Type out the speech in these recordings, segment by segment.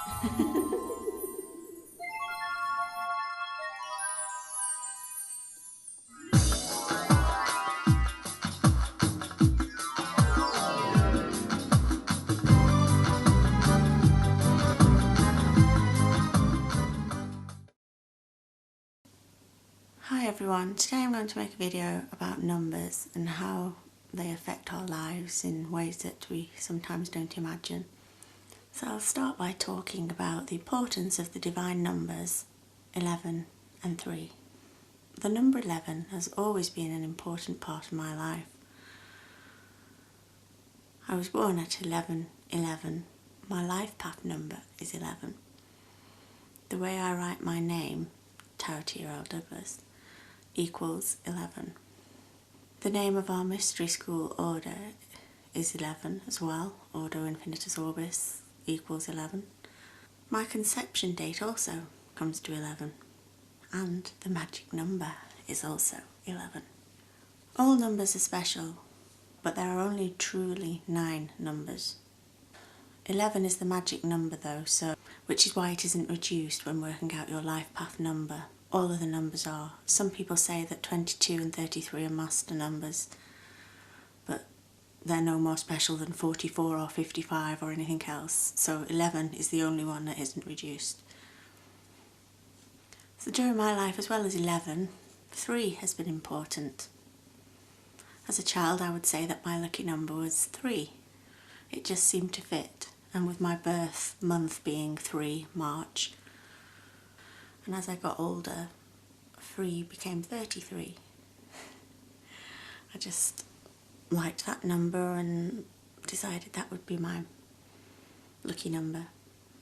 Hi everyone, today I'm going to make a video about numbers and how they affect our lives in ways that we sometimes don't imagine. So I'll start by talking about the importance of the divine numbers 11 and 3. The number 11 has always been an important part of my life. I was born at 11:11. My life path number is 11. The way I write my name, Theomerla Douglas, equals 11. The name of our mystery school order is 11 as well, Ordo Infinitus Orbis equals 11. My conception date also comes to 11, and the magic number is also 11. All numbers are special, but there are only truly 9 numbers. 11 is the magic number though, which is why it isn't reduced when working out your life path number. All of the numbers are. Some people say that 22 and 33 are master numbers, but they're no more special than 44 or 55 or anything else. So 11 is the only one that isn't reduced. So during my life, as well as 11, 3 has been important. As a child, I would say that my lucky number was 3. It just seemed to fit, and with my birth month being 3 March, and as I got older, 3 became 33. I just liked that number and decided that would be my lucky number.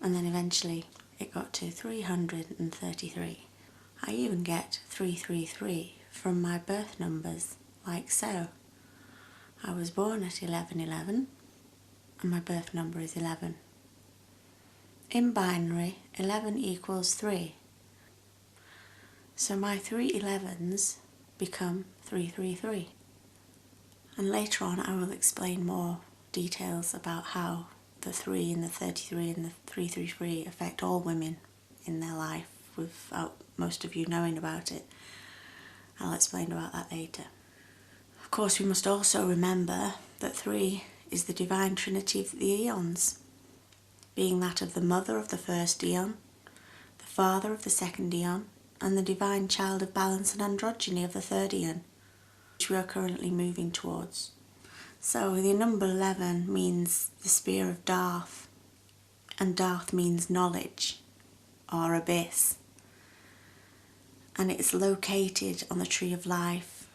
And then eventually it got to 333. I even get 333 from my birth numbers, like so. I was born at 11:11 and my birth number is 11. In binary, 11 equals 3. So my 3 11s become 333. And later on I will explain more details about how the 3 and the 33 and the 333 affect all women in their life without most of you knowing about it. I'll explain about that later. Of course, we must also remember that 3 is the divine trinity of the eons, being that of the mother of the first eon, the father of the second eon, and the divine child of balance and androgyny of the third eon, which we are currently moving towards. So the number 11 means the spear of Darth, and Darth means knowledge or abyss, and it is located on the tree of life,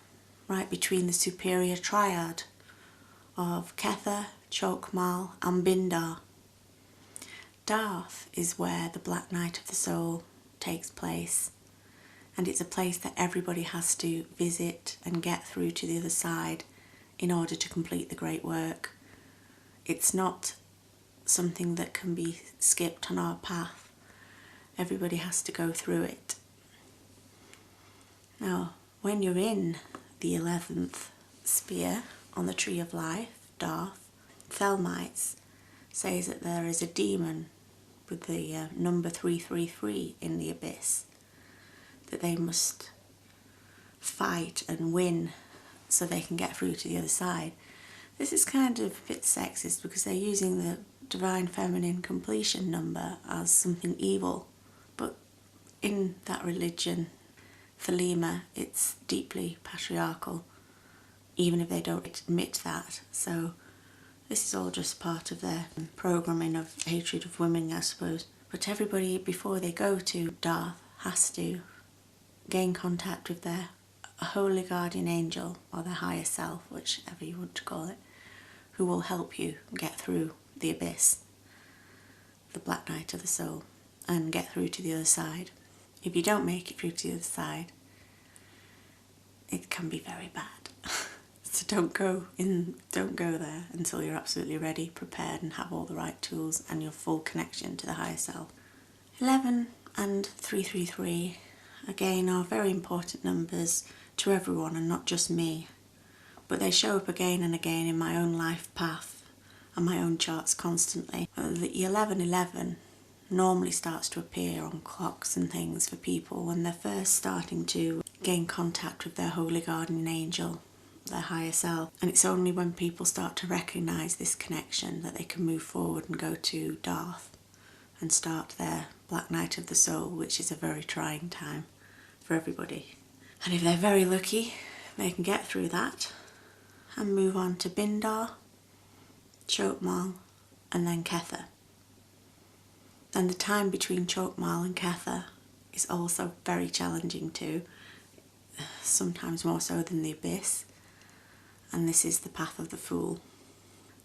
right between the superior triad of Kether, Chokmal and Bindar. Darth is where the Black Night of the Soul takes place, and it's a place that everybody has to visit and get through to the other side in order to complete the great work. It's not something that can be skipped on our path. Everybody has to go through it. Now, when you're in the 11th spear on the tree of life, Darth, Thelmites says that there is a demon with the number 333 in the abyss that they must fight and win so they can get through to the other side. This is kind of a bit sexist because they're using the divine feminine completion number as something evil, but in that religion, Thelema, it's deeply patriarchal, even if they don't admit that. So this is all just part of their programming of hatred of women, I suppose. But everybody, before they go to Darth, has to gain contact with their holy guardian angel, or their higher self, whichever you want to call it, who will help you get through the abyss, the Black Night of the Soul, and get through to the other side. If you don't make it through to the other side, it can be very bad. So don't go there until you're absolutely ready, prepared, and have all the right tools and your full connection to the higher self. 11 and 333 again are very important numbers to everyone and not just me, but they show up again and again in my own life path and my own charts constantly. The 1111 normally starts to appear on clocks and things for people when they're first starting to gain contact with their holy guardian angel, their higher self. And it's only when people start to recognise this connection that they can move forward and go to Darth and start their Black Night of the Soul, which is a very trying time for everybody. And if they're very lucky, they can get through that and move on to Bindar, Chokmal, and then Kether. And the time between Chokmal and Kether is also very challenging too, sometimes more so than the Abyss, and this is the path of the Fool.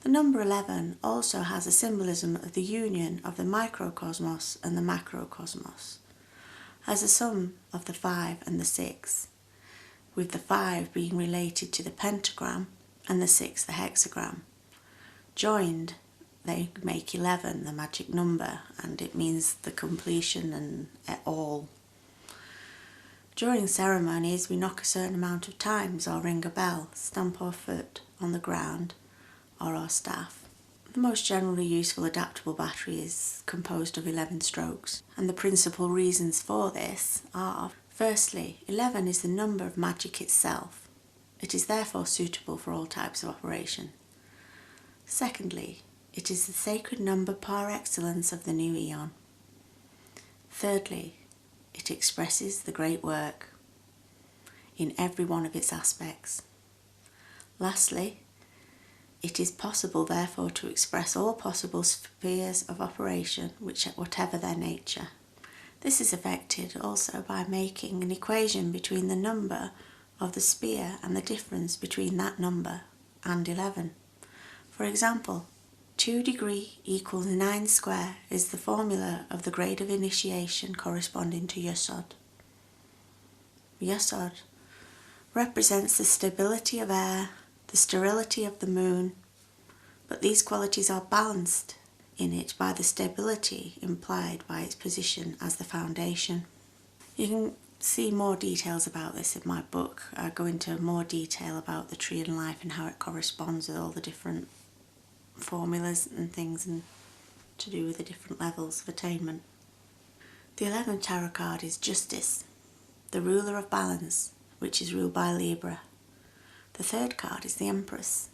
The number 11 also has a symbolism of the union of the microcosmos and the macrocosmos, as a sum of the 5 and the 6, with the 5 being related to the pentagram and the 6 the hexagram. Joined, they make 11 the magic number, and it means the completion and all. During ceremonies, we knock a certain amount of times or ring a bell, stamp our foot on the ground or our staff. The most generally useful adaptable battery is composed of 11 strokes, and the principal reasons for this are: firstly, 11 is the number of magic itself. It is therefore suitable for all types of operation. Secondly, it is the sacred number par excellence of the new eon. Thirdly, it expresses the great work in every one of its aspects. Lastly, it is possible therefore to express all possible spheres of operation, whatever their nature. This is effected also by making an equation between the number of the sphere and the difference between that number and 11. For example, 2 degree equals 9 square is the formula of the grade of initiation corresponding to Yesod. Yesod represents the stability of air, the sterility of the moon, but these qualities are balanced in it by the stability implied by its position as the foundation. You can see more details about this in my book. I go into more detail about the tree and life and how it corresponds with all the different formulas and things, and to do with the different levels of attainment. The 11th tarot card is Justice, the ruler of balance, which is ruled by Libra. The 3rd card is the Empress,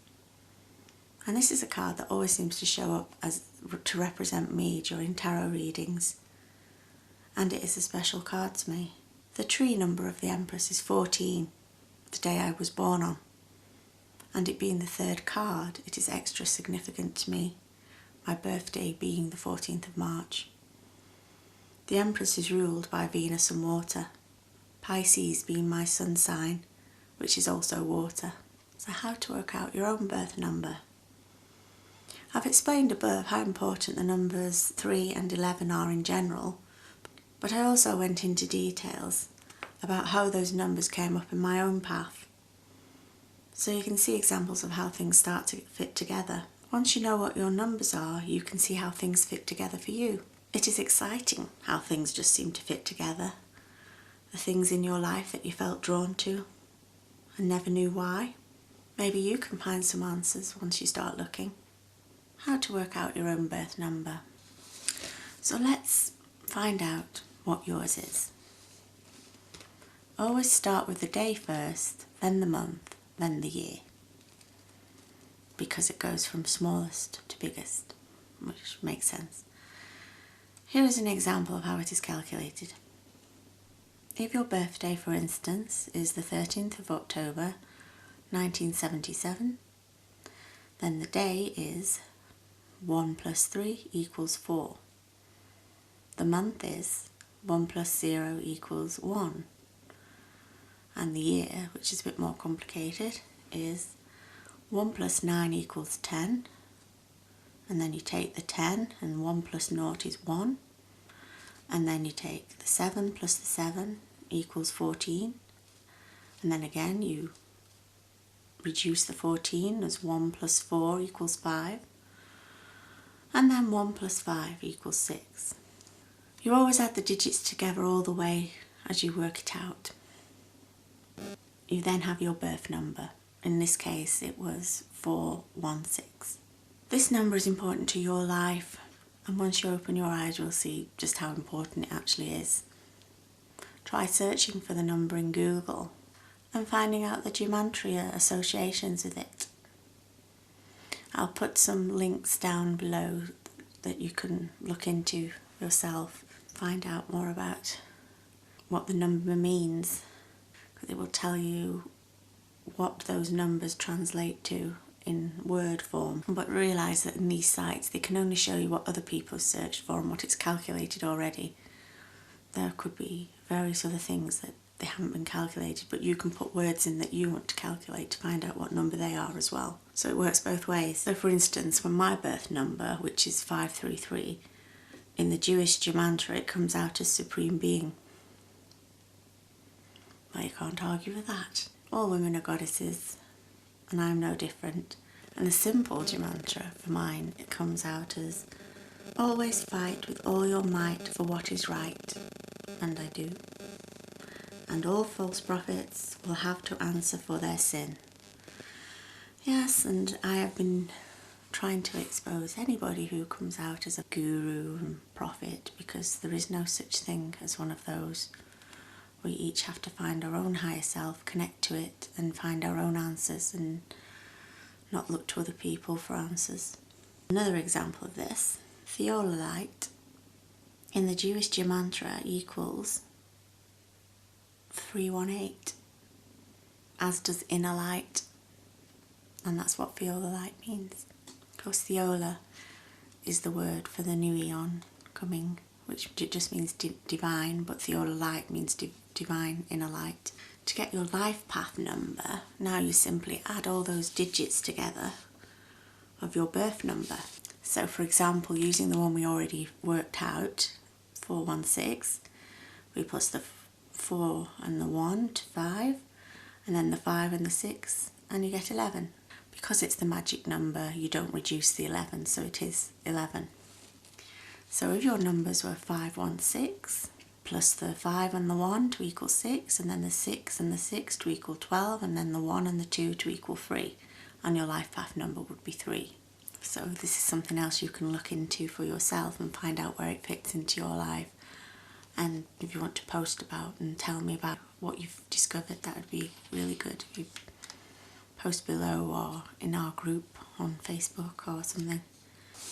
and this is a card that always seems to show up as to represent me during tarot readings, and it is a special card to me. The tree number of the Empress is 14, the day I was born on, and it being the 3rd card, it is extra significant to me, my birthday being the 14th of March. The Empress is ruled by Venus and water, Pisces being my sun sign, which is also water. So how to work out your own birth number? I've explained above how important the numbers 3 and 11 are in general, but I also went into details about how those numbers came up in my own path. So you can see examples of how things start to fit together. Once you know what your numbers are, you can see how things fit together for you. It is exciting how things just seem to fit together. The things in your life that you felt drawn to and never knew why. Maybe you can find some answers once you start looking. How to work out your own birth number. So let's find out what yours is. Always start with the day first, then the month, then the year, because it goes from smallest to biggest, which makes sense. Here is an example of how it is calculated. If your birthday, for instance, is the 13th of October 1977, then the day is 1 plus 3 equals 4. The month is 1 plus 0 equals 1. And the year, which is a bit more complicated, is 1 plus 9 equals 10. And then you take the 10, and 1 plus 0 is 1. And then you take the 7 plus the 7 equals 14. And then again you reduce the 14 as 1 plus 4 equals 5. And then 1 plus 5 equals 6. You always add the digits together all the way as you work it out. You then have your birth number. In this case it was 416. This number is important to your life And once you open your eyes, you'll see just how important it actually is. Try searching for the number in Google and finding out the Gematria associations with it. I'll put some links down below that you can look into yourself, find out more about what the number means, because it will tell you what those numbers translate to in word form. But realise that in these sites they can only show you what other people have searched for and what it's calculated already. There could be various other things that they haven't been calculated, but you can put words in that you want to calculate to find out what number they are as well. So it works both ways. So for instance, when my birth number, which is 533, in the Jewish Gematria it comes out as Supreme Being. Well, you can't argue with that. All women are goddesses, and I'm no different. And the simple Gematria for mine, it comes out as always fight with all your might for what is right, and I do. And all false prophets will have to answer for their sin. Yes, and I have been trying to expose anybody who comes out as a guru and prophet, because there is no such thing as one of those. We each have to find our own higher self, connect to it, and find our own answers, and not look to other people for answers. Another example of this, Theomerla in the Jewish Gematria equals 318, as does inner light, and that's what Theomerla means. Of course, Theola is the word for the new eon coming, which just means divine, but Theomerla means divine inner light. To get your life path number, now you simply add all those digits together of your birth number. So for example, using the one we already worked out, 416, we plus the 4 and the 1 to 5, and then the 5 and the 6, and you get 11. Because it's the magic number, you don't reduce the 11, so it is 11. So if your numbers were 516, plus the 5 and the 1 to equal 6, and then the 6 and the 6 to equal 12, and then the 1 and the 2 to equal 3, and your life path number would be 3. So this is something else you can look into for yourself and find out where it fits into your life. And if you want to post about and tell me about what you've discovered, that would be really good. If you post below or in our group on Facebook or something.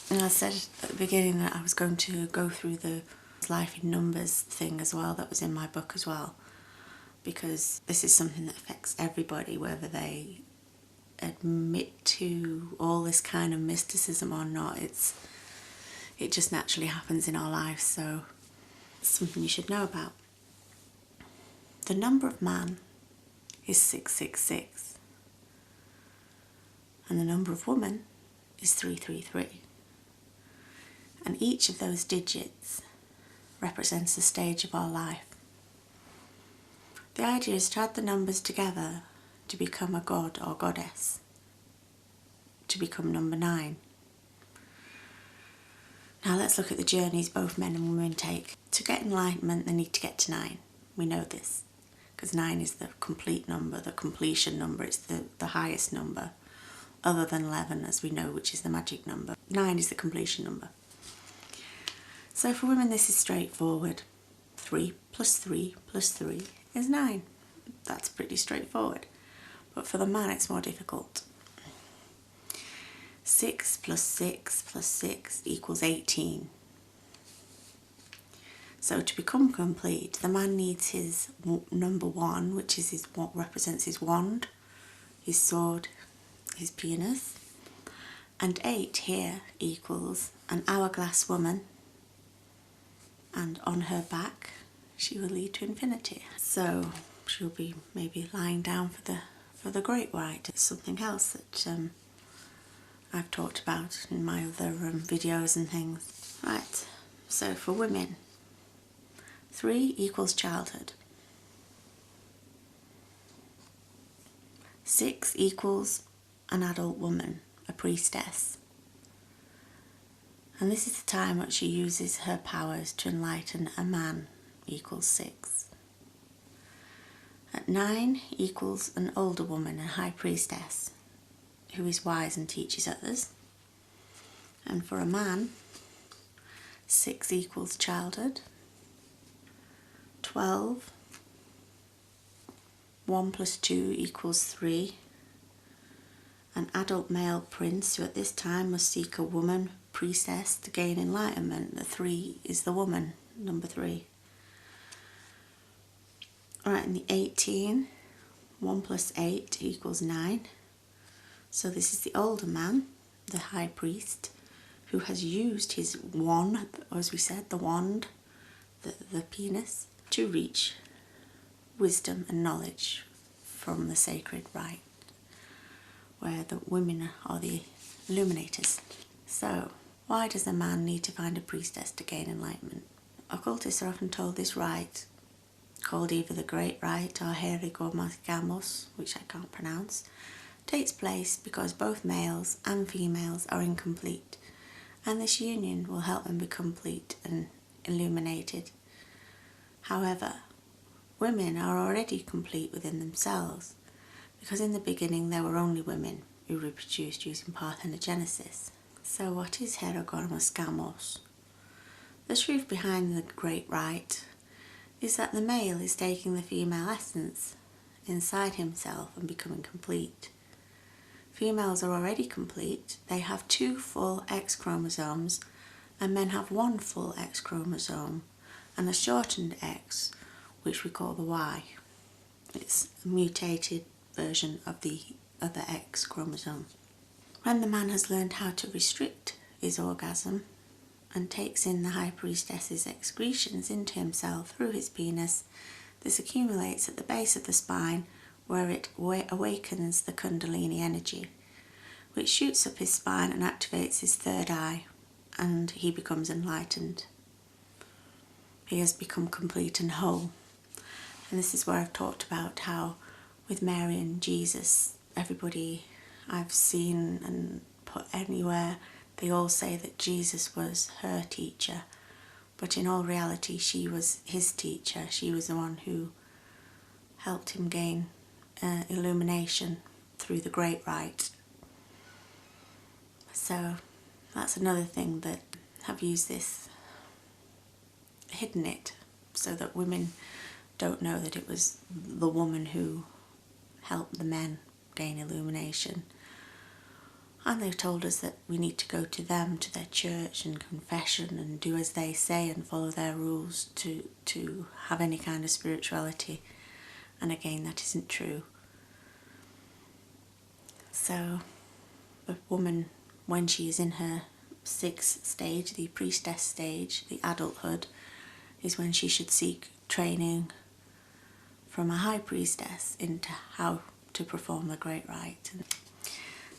And I said at the beginning that I was going to go through the life in numbers thing as well, that was in my book as well, because this is something that affects everybody, whether they admit to all this kind of mysticism or not. It just naturally happens in our lives, so it's something you should know about. The number of man is 666, and the number of woman is 333, and each of those digits represents a stage of our life. The idea is to add the numbers together to become a god or goddess, to become number 9. Now let's look at the journeys both men and women take. To get enlightenment, they need to get to 9. We know this, because 9 is the complete number, the completion number. It's the highest number, other than 11, as we know, which is the magic number. 9 is the completion number. So for women, this is straightforward. 3 plus 3 plus 3 is 9. That's pretty straightforward. But for the man, it's more difficult. 6 plus 6 plus 6 equals 18. So to become complete, the man needs his number 1, which is what represents his wand, his sword, his penis. And 8 here equals an hourglass woman, and on her back she will lead to infinity. So she'll be maybe lying down for the great white. It's something else that I've talked about in my other videos and things. Right, so for women, 3 equals childhood. 6 equals an adult woman, a priestess. And this is the time when she uses her powers to enlighten a man, equals 6. At 9 equals an older woman, a high priestess, who is wise and teaches others. And for a man, 6 equals childhood. 12. 1 plus 2 equals 3. An adult male prince who at this time must seek a woman priestess to gain enlightenment. The 3 is the woman, number 3. Alright, in the 18, 1 plus 8 equals 9. So this is the older man, the high priest, who has used his wand, or as we said, the wand, the penis, to reach wisdom and knowledge from the sacred rite, where the women are the illuminators. So, why does a man need to find a priestess to gain enlightenment? Occultists are often told this rite, called either the Great Rite or Gematria, which I can't pronounce, takes place because both males and females are incomplete, and this union will help them be complete and illuminated. However, women are already complete within themselves, because in the beginning there were only women who reproduced using parthenogenesis. So what is heterogonomos? The truth behind the Great Rite is that the male is taking the female essence inside himself and becoming complete. Females are already complete. They have 2 full X chromosomes, and men have 1 full X chromosome and a shortened X, which we call the Y. It's a mutated version of the other X chromosome. When the man has learned how to restrict his orgasm and takes in the high priestess's excretions into himself through his penis, this accumulates at the base of the spine, where it awakens the Kundalini energy, which shoots up his spine and activates his third eye, and he becomes enlightened. He has become complete and whole. And this is where I've talked about how with Mary and Jesus, everybody I've seen and put anywhere, they all say that Jesus was her teacher, but in all reality she was his teacher. She was the one who helped him gain illumination through the Great Rite. So that's another thing that have used this, hidden it, so that women don't know that it was the woman who helped the men gain illumination. And they've told us that we need to go to them, to their church and confession, and do as they say and follow their rules to have any kind of spirituality. And again, that isn't true. So the woman, when she is in her 6th stage, the priestess stage, the adulthood, is when she should seek training from a high priestess into how to perform the Great Rite.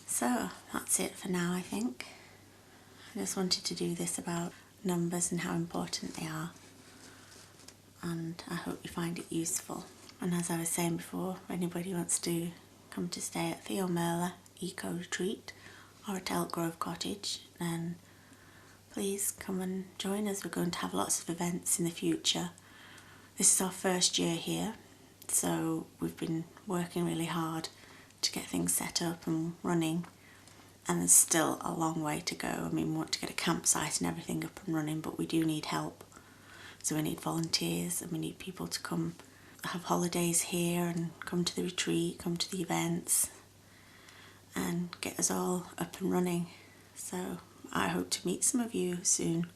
So that's it for now, I think. I just wanted to do this about numbers and how important they are, and I hope you find it useful. And as I was saying before, if anybody wants to come to stay at Theomerla Eco Retreat or at Elk Grove Cottage, then please come and join us. We're going to have lots of events in the future. This is our first year here, so we've been working really hard to get things set up and running, and there's still a long way to go. I mean, we want to get a campsite and everything up and running, but we do need help. So we need volunteers, and we need people to come have holidays here and come to the retreat, come to the events, and get us all up and running. So I hope to meet some of you soon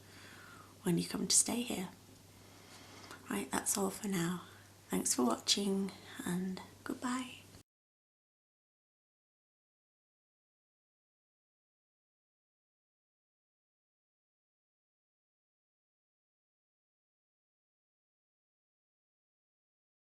when you come to stay here. Right, that's all for now. Thanks for watching, and goodbye.